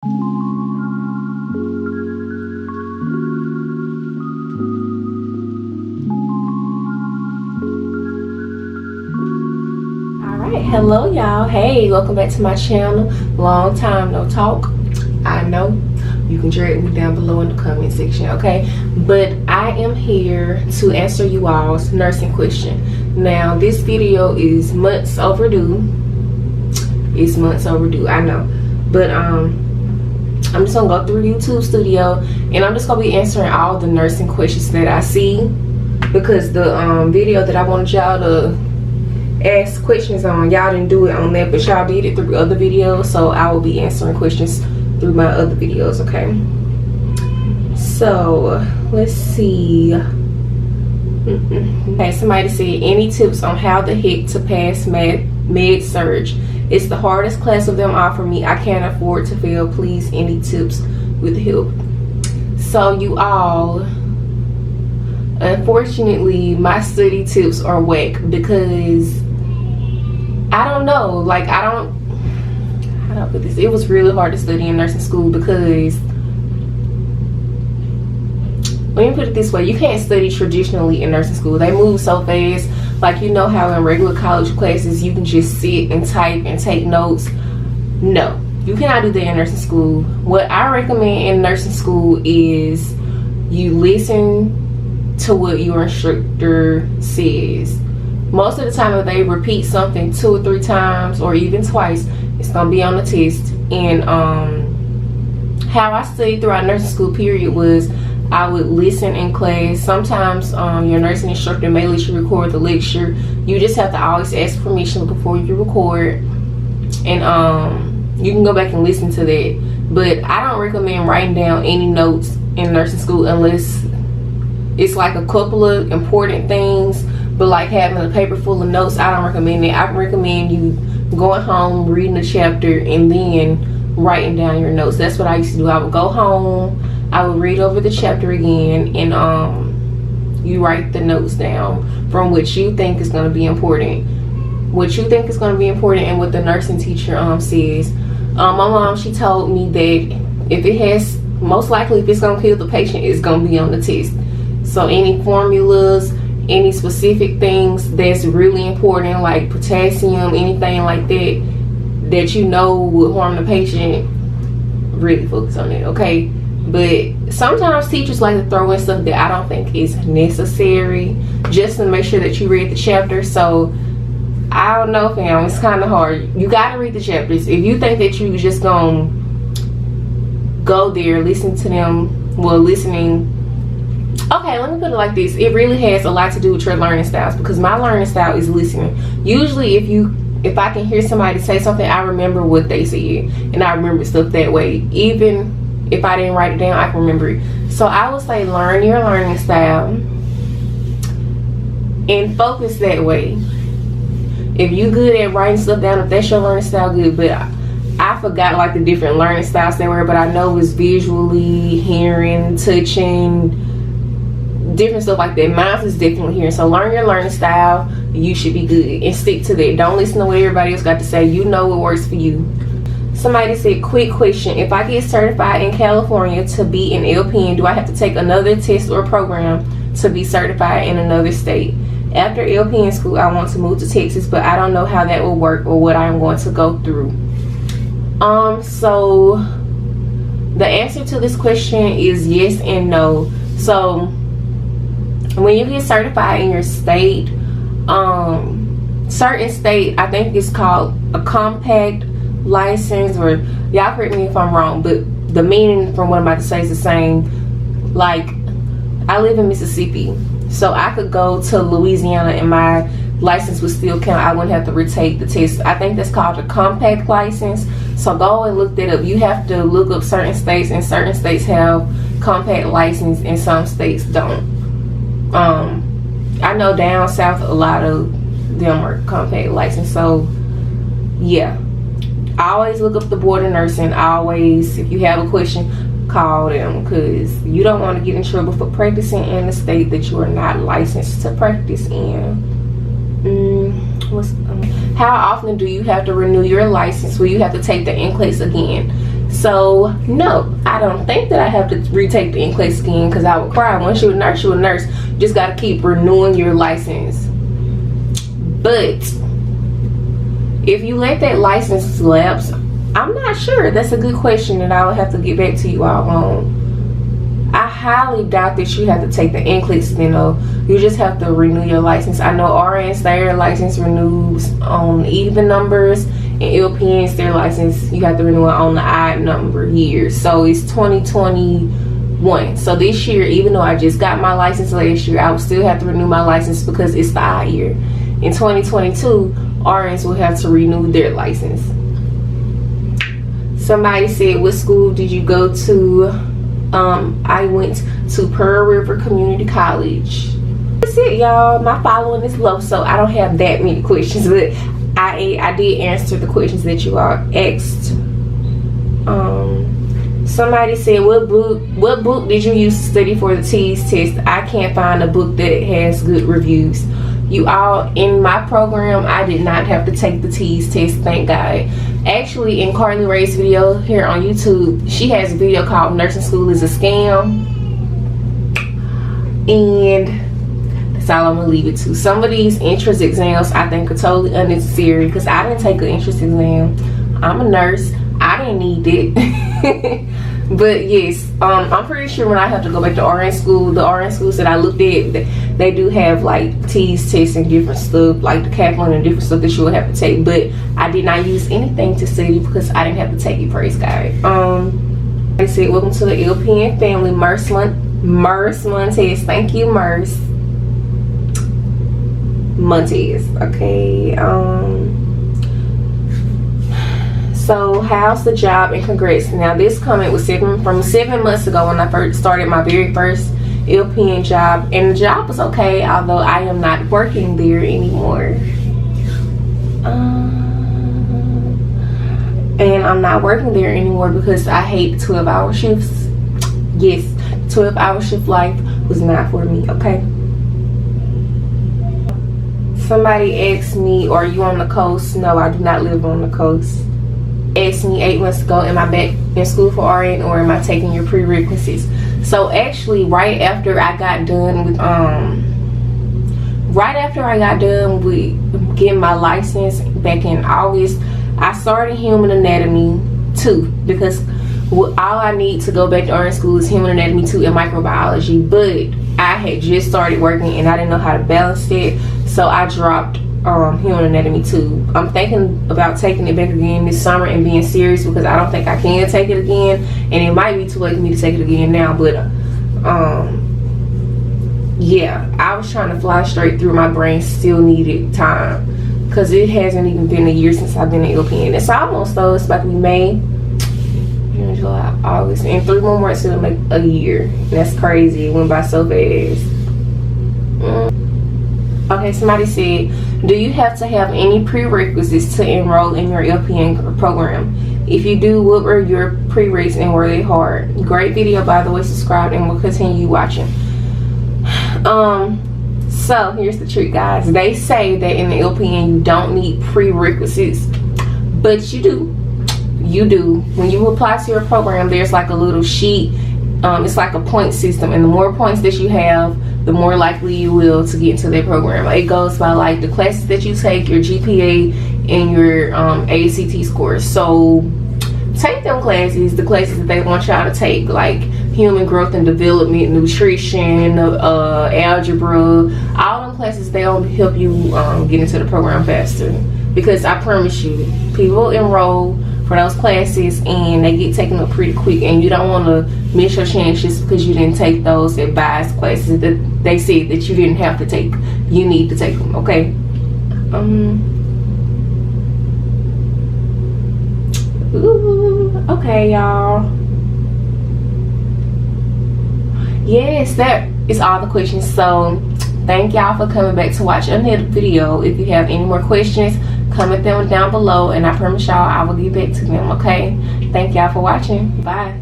Alright, hello y'all. Hey, welcome back to my channel. Long time no talk. I know you can drag me down below in the comment section, okay? But I am here to answer you all's nursing question. Now this video is months overdue. It's months overdue, I know. But I'm just gonna go through YouTube Studio and I'm just gonna be answering all the nursing questions that I see, because the video that I wanted y'all to ask questions on, y'all didn't do it on that, but y'all did it through other videos, so I will be answering questions through my other videos, okay? So let's see. Okay, somebody said, any tips on how the heck to pass med surge? It's the hardest class of them all for me. I can't afford to fail. Please, any tips with help? So you all, unfortunately my study tips are whack, because I don't know, like how do I put this? It was really hard to study in nursing school, because let me put it this way, you can't study traditionally in nursing school. They move so fast. Like, you know how in regular college classes you can just sit and type and take notes? No, you cannot do that in nursing school. What I recommend in nursing school is you listen to what your instructor says. Most of the time, if they repeat something 2 or 3 times or even twice, it's gonna be on the test. And how I studied throughout nursing school period was I would listen in class. Sometimes your nursing instructor may let you record the lecture. You just have to always ask permission before you record, and you can go back and listen to that. But I don't recommend writing down any notes in nursing school unless it's like a couple of important things. But like having a paper full of notes, I don't recommend it. I recommend you going home, reading a chapter, and then writing down your notes. That's what I used to do. I would go home, I would read over the chapter again, and you write the notes down from what you think is going to be important. What you think is going to be important, and what the nursing teacher says. My mom, she told me that if it has, most likely if it's going to kill the patient, it's going to be on the test. So any formulas, any specific things that's really important, like potassium, anything like that you know will harm the patient, really focus on it, okay? But sometimes teachers like to throw in stuff that I don't think is necessary, just to make sure that you read the chapter. So I don't know, fam, it's kind of hard. You gotta read the chapters. If you think that you just gonna go there, listen to them, well, listening, okay, let me put it like this. It really has a lot to do with your learning styles, because my learning style is listening. Usually if I can hear somebody say something, I remember what they said, and I remember stuff that way. Even if I didn't write it down, I can remember it. So I would say learn your learning style and focus that way. If you good at writing stuff down, if that's your learning style, good. But I forgot like the different learning styles there were, but I know it's visually, hearing, touching, different stuff like that. Mine is definitely hearing. So learn your learning style. You should be good and stick to that. Don't listen to what everybody else got to say. You know what works for you. Somebody said, quick question, if I get certified in California to be an LPN, do I have to take another test or program to be certified in another state? After LPN school, I want to move to Texas, but I don't know how that will work or what I'm going to go through. So the answer to this question is yes and no. So when you get certified in your state, certain state, I think it's called a compact license, or y'all correct me if I'm wrong, but the meaning from what I'm about to say is the same. Like, I live in Mississippi, so I could go to Louisiana and my license would still count. I wouldn't have to retake the test. I think that's called a compact license. So go and look that up. You have to look up certain states, and certain states have compact license and some states don't. I know down south a lot of them are compact license. So yeah, always look up the board of nursing. Always, if you have a question, call them, because you don't want to get in trouble for practicing in a state that you are not licensed to practice in. How often do you have to renew your license? Will you have to take the NCLEX again? So no, I don't think that I have to retake the NCLEX again, because I would cry. Once you're a nurse, you're a nurse. You just got to keep renewing your license. But if you let that license lapse, I'm not sure. That's a good question that I will have to get back to you all on. I highly doubt that you have to take the NCLEX again though. You just have to renew your license. I know RNs, their license renews on even numbers, and LPNs, their license, you have to renew it on the odd number years. So it's 2021. So this year, even though I just got my license last year, I will still have to renew my license because it's the odd year. In 2022, RNs will have to renew their license. Somebody said, what school did you go to? I went to Pearl River Community College. That's it, y'all. My following is low, so I don't have that many questions, but I did answer the questions that you all asked. Somebody said, what book did you use to study for the Tease test? I can't find a book that has good reviews. You all, in my program, I did not have to take the Tease test, thank God. Actually, in Carly Ray's video here on YouTube, she has a video called Nursing School is a Scam. And that's all I'm gonna leave it to. Some of these entrance exams I think are totally unnecessary, because I didn't take an entrance exam. I'm a nurse. I didn't need it. But yes, I'm pretty sure when I have to go back to RN school, the RN schools that I looked at, they do have like Tease tests and different stuff, like the Kaplan and different stuff that you will have to take. But I did not use anything to study because I didn't have to take it, praise God. They said, welcome to the LPN family, Merce Montez. Thank you, Merce Montez. Okay. So how's the job, and congrats. Now this comment was from 7 months ago when I first started my very first LPN job, and the job was okay, although I am not working there anymore. And I'm not working there anymore because I hate 12-hour shifts. Yes, 12-hour shift life was not for me, okay? Somebody asked me, are you on the coast? No, I do not live on the coast. Asked me 8 months ago, am I back in school for RN, or am I taking your prerequisites? So actually, right after I got done with getting my license back in August, I started human anatomy 2, because all I need to go back to RN school is human anatomy 2 and microbiology. But I had just started working and I didn't know how to balance it, so I dropped human anatomy 2. I'm thinking about taking it back again this summer and being serious, because I don't think I can take it again, and it might be too late for me to take it again now. But yeah, I was trying to fly straight through. My brain still needed time, because it hasn't even been a year since I've been in LPN. It's almost, though. It's about to be May, June, July, August, and 3 more months it'll make a year. That's crazy. It went by so fast. Okay, somebody said, do you have to have any prerequisites to enroll in your LPN program? If you do, what were your prereqs and were they hard? Great video, by the way. Subscribe and we'll continue watching. So here's the trick, guys. They say that in the LPN you don't need prerequisites, but you do. You do. When you apply to your program, there's like a little sheet. It's like a point system, and the more points that you have, the more likely you will to get into their program. It goes by like the classes that you take, your GPA, and your ACT scores. So take them classes, the classes that they want y'all to take, like human growth and development, nutrition, algebra, all them classes. They'll help you get into the program faster, because I promise you, people enroll for those classes and they get taken up pretty quick, and you don't want to miss your chance just because you didn't take those advised classes that they said that you didn't have to take. You need to take them, okay? Okay, y'all. Yes, that is all the questions. So thank y'all for coming back to watch another video. If you have any more questions, comment them down below, and I promise y'all I will get back to them, okay? Thank y'all for watching. Bye.